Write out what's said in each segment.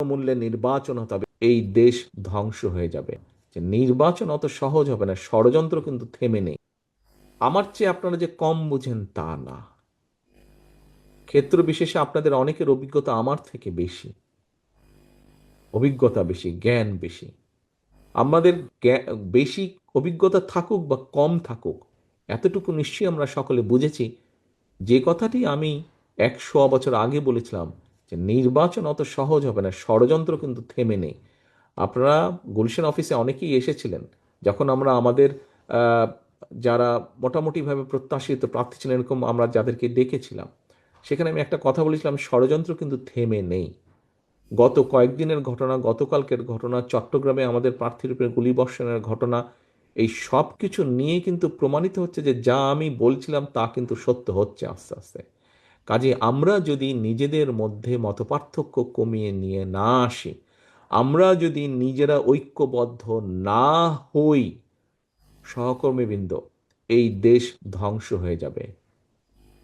মূল্যে নির্বাচন হতে হবে, এই দেশ ধ্বংস হয়ে যাবে। যে নির্বাচন অত সহজ হবে না, ষড়যন্ত্র কিন্তু থেমে নেই। আমার চেয়ে আপনারা যে কম বুঝেন তা না, ক্ষেত্র বিশেষে আপনাদের অনেকের অভিজ্ঞতা আমার থেকে বেশি, অভিজ্ঞতা বেশি, জ্ঞান বেশি। আমাদের বেশি অভিজ্ঞতা থাকুক বা কম থাকুক, এতটুকু নিশ্চয়ই আমরা সকলে বুঝেছি যে কথাটি আমি 100 বছর আগে বলেছিলাম, যে নির্বাচন অত সহজ হবে না, ষড়যন্ত্র কিন্তু থেমে নেই। আপনারা গুলশান অফিসে অনেকেই এসেছিলেন যখন আমরা আমাদের আহ, যারা মোটামুটিভাবে প্রত্যাশিত প্রার্থী ছিলেন এরকম আমরা যাদেরকে ডেকেছিলাম, সেখানে আমি একটা কথা বলেছিলাম, ষড়যন্ত্র কিন্তু থেমে নেই। গত কয়েকদিনের ঘটনা, গতকালকের ঘটনা, চট্টগ্রামে আমাদের প্রার্থীর উপরে গুলিবর্ষণের ঘটনা, এই সব কিছু নিয়ে কিন্তু প্রমাণিত হচ্ছে যে যা আমি বলছিলাম তা কিন্তু সত্য হচ্ছে আস্তে আস্তে। কাজে আমরা যদি নিজেদের মধ্যে মতপার্থক্য কমিয়ে নিয়ে না আসি, আমরা যদি নিজেরা ঐক্যবদ্ধ না হই, সহকর্মীবৃন্দ, এই দেশ ধ্বংস হয়ে যাবে।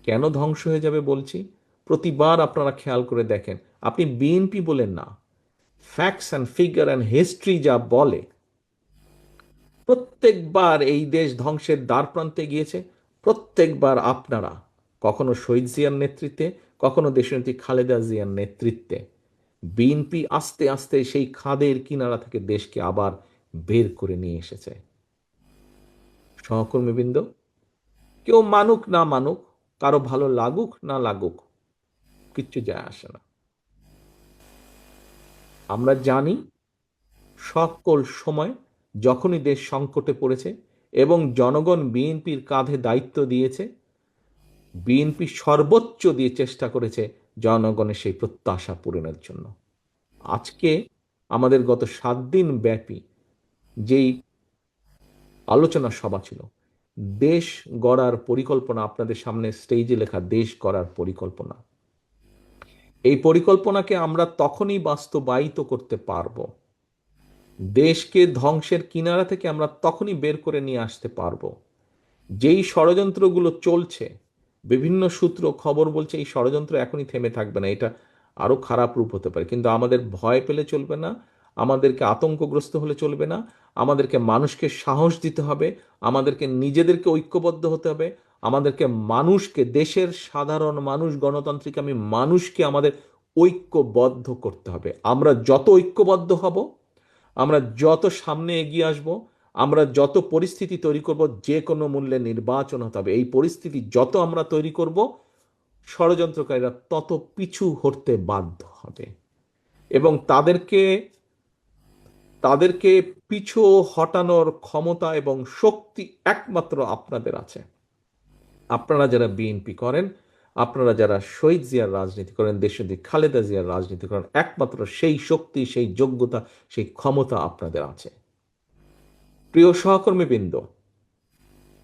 কেন ধ্বংস হয়ে যাবে বলছি? প্রতিবার আপনারা খেয়াল করে দেখেন, আপনি বিএনপি বলেন না, facts and figure and history যা বলে, প্রত্যেকবার এই দেশ ধ্বংসের দ্বার প্রান্তে গিয়েছে। প্রত্যেকবার আপনারা, কখনো শহীদ জিয়ার নেতৃত্বে, কখনো দেশনেত্রী খালেদা জিয়ার নেতৃত্বে, বিএনপি আস্তে আস্তে সেই খাদের কিনারা থেকে দেশকে আবার বের করে নিয়ে এসেছে। সহকর্মীবৃন্দ, কেউ মানুক না মানুক, কারো ভালো লাগুক না লাগুক, কিচ্ছু যায় আসে না। আমরা জানি সকল সময় যখনই দেশ সংকটে পড়েছে এবং জনগণ বিএনপির কাঁধে দায়িত্ব দিয়েছে, বিএনপি সর্বোচ্চ দিয়ে চেষ্টা করেছে জনগণের সেই প্রত্যাশা পূরণের জন্য। আজকে আমাদের গত 7 দিন ব্যাপী যেই আলোচনা সভা ছিল, দেশ গড়ার পরিকল্পনা, আপনাদের সামনে স্টেজে লেখা দেশ গড়ার পরিকল্পনা, এই পরিকল্পনাকে আমরা তখনই বাস্তবায়িত করতে পারব, দেশকে ধ্বংসের কিনারা থেকে আমরা তখনই বের করে নিয়ে আসতে পারবো, যেই ষড়যন্ত্রগুলো চলছে, বিভিন্ন সূত্র খবর বলছে এই ষড়যন্ত্র এখনই থেমে থাকবে না, এটা আরো খারাপ রূপ হতে পারে। কিন্তু আমাদের ভয় পেলে চলবে না, আমাদেরকে আতঙ্কগ্রস্ত হলে চলবে না, আমাদেরকে মানুষকে সাহস দিতে হবে, আমাদেরকে নিজেদেরকে ঐক্যবদ্ধ হতে হবে, আমাদেরকে মানুষকে, দেশের সাধারণ মানুষ, গণতান্ত্রিক আমি মানুষকে আমাদের ঐক্যবদ্ধ করতে হবে। আমরা যত ঐক্যবদ্ধ হব, আমরা যত সামনে এগিয়ে আসব, আমরা যত পরিস্থিতি তৈরি করব, যে কোনো মূল্যে নির্বাচন হতে হবে, এই পরিস্থিতি যত আমরা তৈরি করব, ষড়যন্ত্রকারীরা তত পিছু হটতে বাধ্য হবে। এবং তাদেরকে তাদেরকে পিছু হটানোর ক্ষমতা এবং শক্তি একমাত্র আপনাদের আছে। আপনারা যারা বিএনপি করেন, আপনারা যারা শহীদ জিয়ার রাজনীতি করেন, দেশনেত্রী খালেদা জিয়ার রাজনীতি করেন, একমাত্র সেই শক্তি, সেই যোগ্যতা, সেই ক্ষমতা আপনাদের আছে। প্রিয় সহকর্মীবৃন্দ,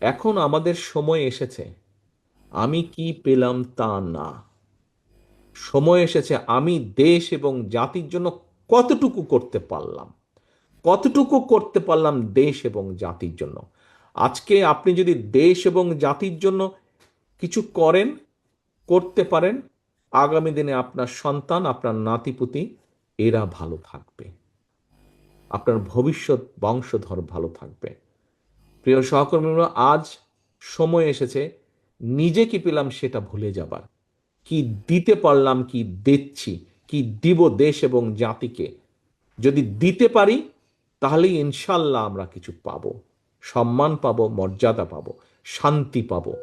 এখন আমাদের সময় এসেছে আমি কি পেলাম তা না, সময় এসেছে আমি দেশ এবং জাতির জন্য কতটুকু করতে পারলাম, কতটুকু করতে পারলাম দেশ এবং জাতির জন্য। আজকে আপনি যদি দেশ এবং জাতির জন্য কিছু করেন, করতে পারেন, আগামী দিনে আপনার সন্তান, আপনার নাতিপুতি, এরা ভালো থাকবে, আপনার ভবিষ্যৎ বংশধর ভালো থাকবে। প্রিয় সহকর্মীরা, আজ সময় এসেছে নিজে কি পেলাম সেটা ভুলে যাবার, কি দিতে পারলাম, কি দিচ্ছি, কি দিব দেশ এবং জাতিকে। যদি দিতে পারি তাহলেই ইনশাল্লাহ আমরা কিছু পাবো, সম্মান পাবো, মর্যাদা পাবো, শান্তি পাবো।